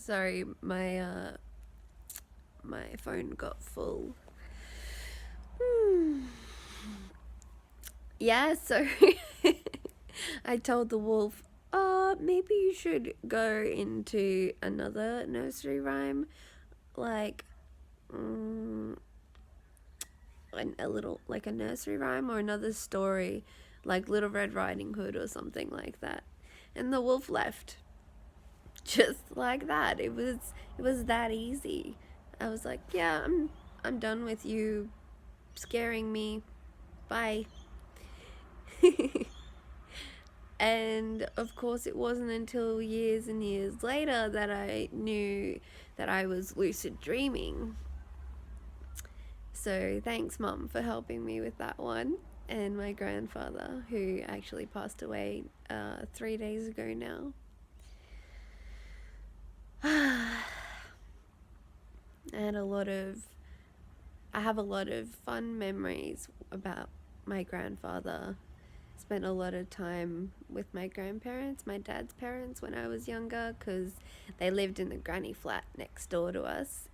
Sorry, my phone got full. Yeah, so I told the wolf, maybe you should go into another nursery rhyme, like a little, like a nursery rhyme or another story, like Little Red Riding Hood or something like that. And the wolf left, just like that. It was that easy. I was like, yeah, I'm done with you scaring me. Bye. And of course, it wasn't until years and years later that I knew that I was lucid dreaming. So thanks, Mum, for helping me with that one. And my grandfather, who actually passed away 3 days ago now. I had a lot of I have a lot of fun memories about my grandfather. Spent a lot of time with my grandparents, my dad's parents, when I was younger, because they lived in the granny flat next door to us.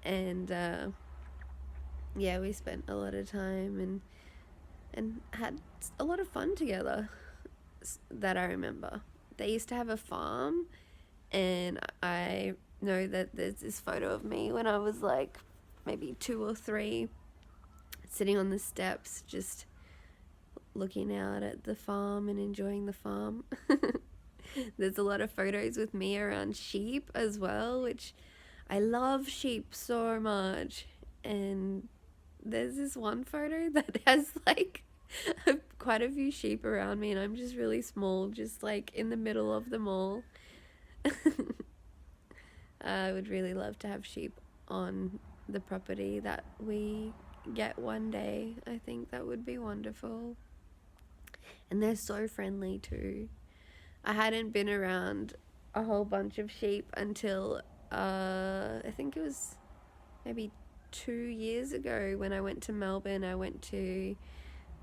And yeah, we spent a lot of time and had a lot of fun together that I remember. They used to have a farm, and I know that there's this photo of me when I was like maybe 2 or 3, sitting on the steps, just looking out at the farm and enjoying the farm. There's a lot of photos with me around sheep as well, which I love sheep so much. And there's this one photo that has like quite a few sheep around me, and I'm just really small, just like in the middle of them all. I would really love to have sheep on the property that we get one day. I think that would be wonderful. And they're so friendly too. I hadn't been around a whole bunch of sheep until I think it was maybe 2 years ago when I went to Melbourne. I went to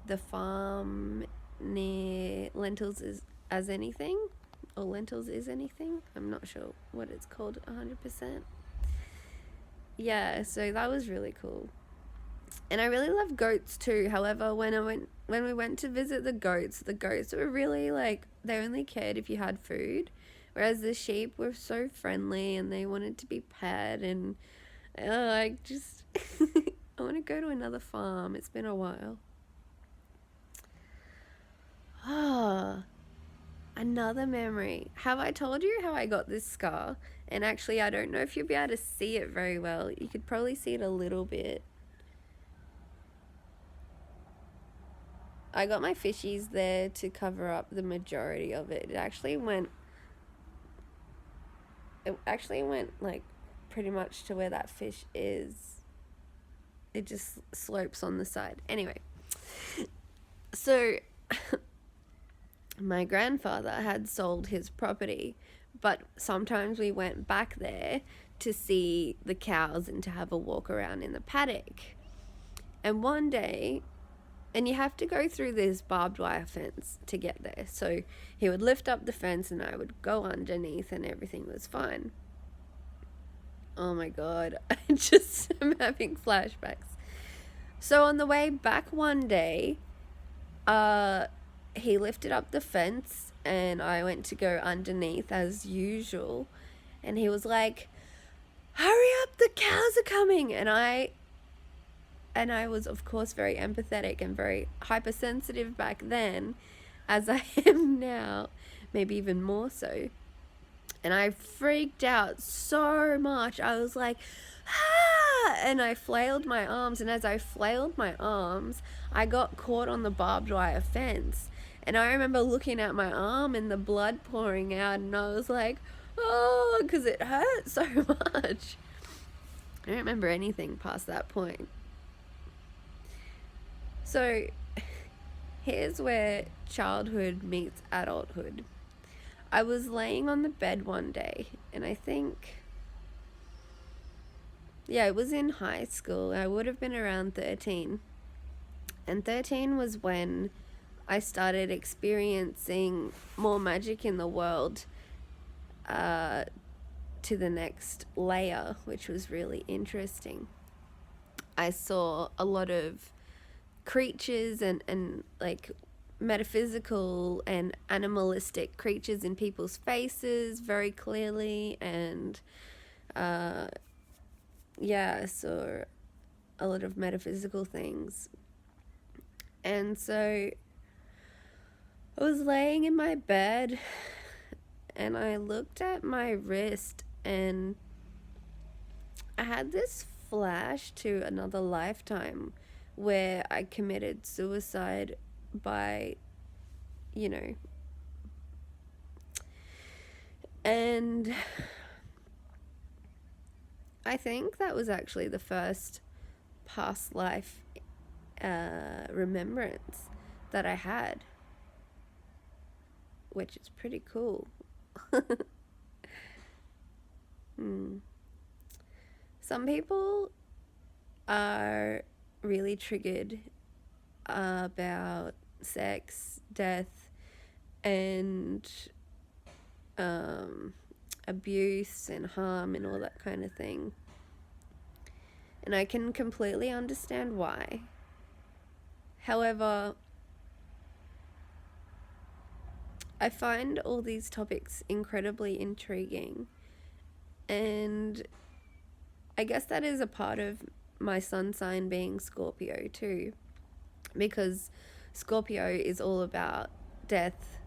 the farm near Lentils as Anything, or Lentils is Anything. I'm not sure what it's called 100%. Yeah, so that was really cool. And I really love goats too. However, when we went to visit the goats were really like, they only cared if you had food, whereas the sheep were so friendly and they wanted to be pet. And I just I want to go to another farm. It's been a while. Ah, another memory. Have I told you how I got this scar? And actually, I don't know if you'll be able to see it very well. You could probably see it a little bit. I got my fishies there to cover up the majority of it. It actually went like pretty much to where that fish is. It just slopes on the side. Anyway, so my grandfather had sold his property, but sometimes we went back there to see the cows and to have a walk around in the paddock. And one day, and you have to go through this barbed wire fence to get there. So he would lift up the fence and I would go underneath and everything was fine. Oh my God, I just am having flashbacks. So on the way back one day, he lifted up the fence and I went to go underneath as usual. And he was like, hurry up, the cows are coming. And I was, of course, very empathetic and very hypersensitive back then, as I am now, maybe even more so. And I freaked out so much. I was like, ah! And I flailed my arms. And as I flailed my arms, I got caught on the barbed wire fence. And I remember looking at my arm and the blood pouring out. And I was like, oh, because it hurt so much. I don't remember anything past that point. So here's where childhood meets adulthood. I was laying on the bed one day, and I think, yeah, it was in high school. I would have been around 13. And 13 was when I started experiencing more magic in the world, to to the next layer, which was really interesting. I saw a lot of creatures and like metaphysical and animalistic creatures in people's faces very clearly, and yeah, I saw a lot of metaphysical things. And so I was laying in my bed and I looked at my wrist and I had this flash to another lifetime where I committed suicide by, you know, and I think that was actually the first past life remembrance that I had, which is pretty cool. Some people are really triggered about sex, death, and abuse and harm and all that kind of thing. And I can completely understand why. However, I find all these topics incredibly intriguing, and I guess that is a part of my sun sign being Scorpio too, because Scorpio is all about death,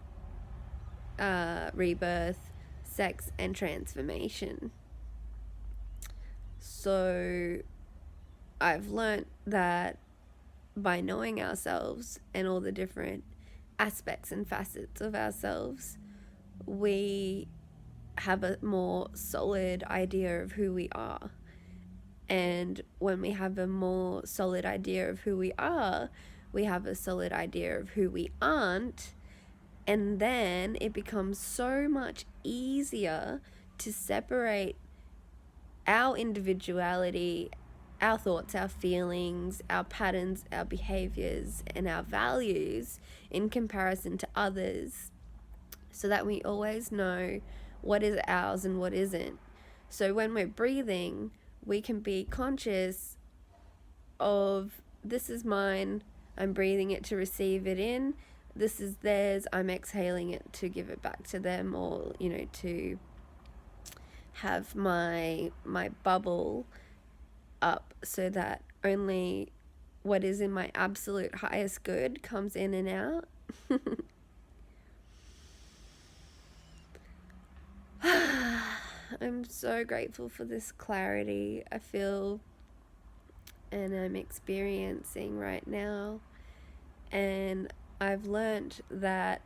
rebirth, sex, and transformation. So I've learnt that by knowing ourselves and all the different aspects and facets of ourselves, we have a more solid idea of who we are. And when we have a more solid idea of who we are, we have a solid idea of who we aren't. And then it becomes so much easier to separate our individuality, our thoughts, our feelings, our patterns, our behaviors, and our values in comparison to others, so that we always know what is ours and what isn't. So when we're breathing, we can be conscious of, this is mine, I'm breathing it to receive it in. This is theirs, I'm exhaling it to give it back to them, or, you know, to have my bubble up so that only what is in my absolute highest good comes in and out. I'm so grateful for this clarity I feel and I'm experiencing right now. And I've learned that,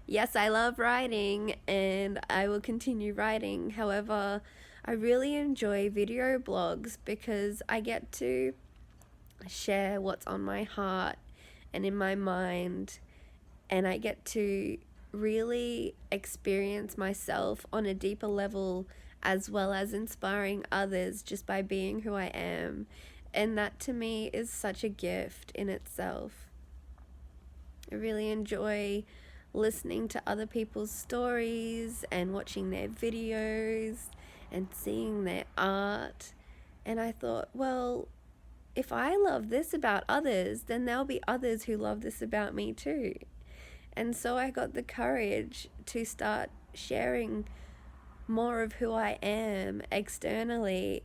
yes, I love writing and I will continue writing. However, I really enjoy video blogs because I get to share what's on my heart and in my mind, and I get to really experience myself on a deeper level, as well as inspiring others just by being who I am. And that to me is such a gift in itself. I really enjoy listening to other people's stories and watching their videos and seeing their art. And I thought, well, if I love this about others, then there'll be others who love this about me too. And so I got the courage to start sharing more of who I am externally,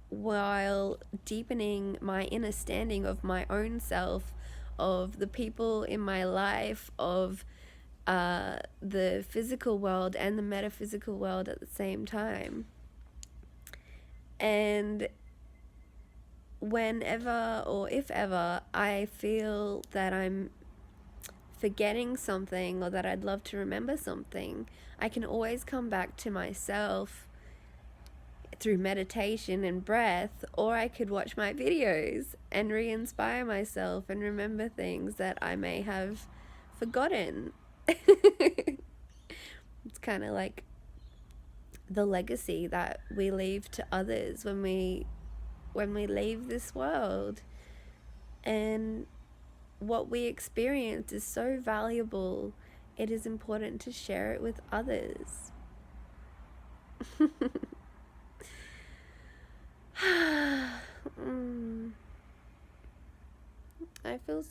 while deepening my understanding of my own self, of the people in my life, of the physical world and the metaphysical world at the same time. And whenever or if ever I feel that I'm forgetting something or that I'd love to remember something, I can always come back to myself through meditation and breath, or I could watch my videos and re-inspire myself and remember things that I may have forgotten. It's kind of like the legacy that we leave to others when we leave this world. And what we experience is so valuable, it is important to share it with others.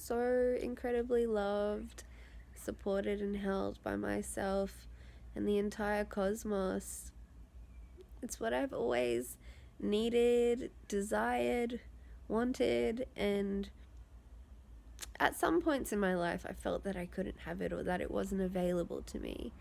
so incredibly loved, supported, and held by myself and the entire cosmos. It's what I've always needed, desired, wanted, and at some points in my life I felt that I couldn't have it, or that it wasn't available to me,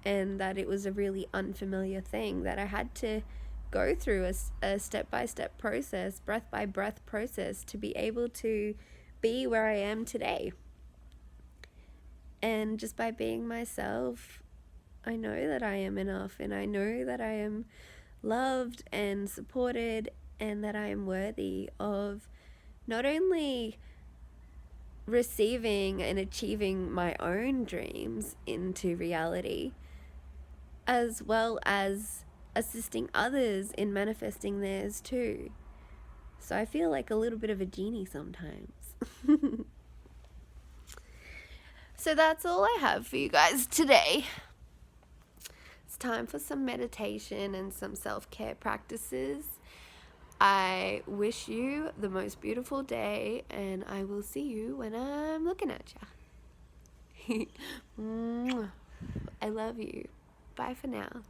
and that it was a really unfamiliar thing that I had to go through a step-by-step process, breath-by-breath process to be able to be where I am today. And just by being myself, I know that I am enough, and I know that I am loved and supported, and that I am worthy of not only receiving and achieving my own dreams into reality, as well as assisting others in manifesting theirs too. So I feel like a little bit of a genie sometimes. So that's all I have for you guys today. It's time for some meditation and some self-care practices. I wish you the most beautiful day, and I will see you when I'm looking at you. I love you. Bye for now.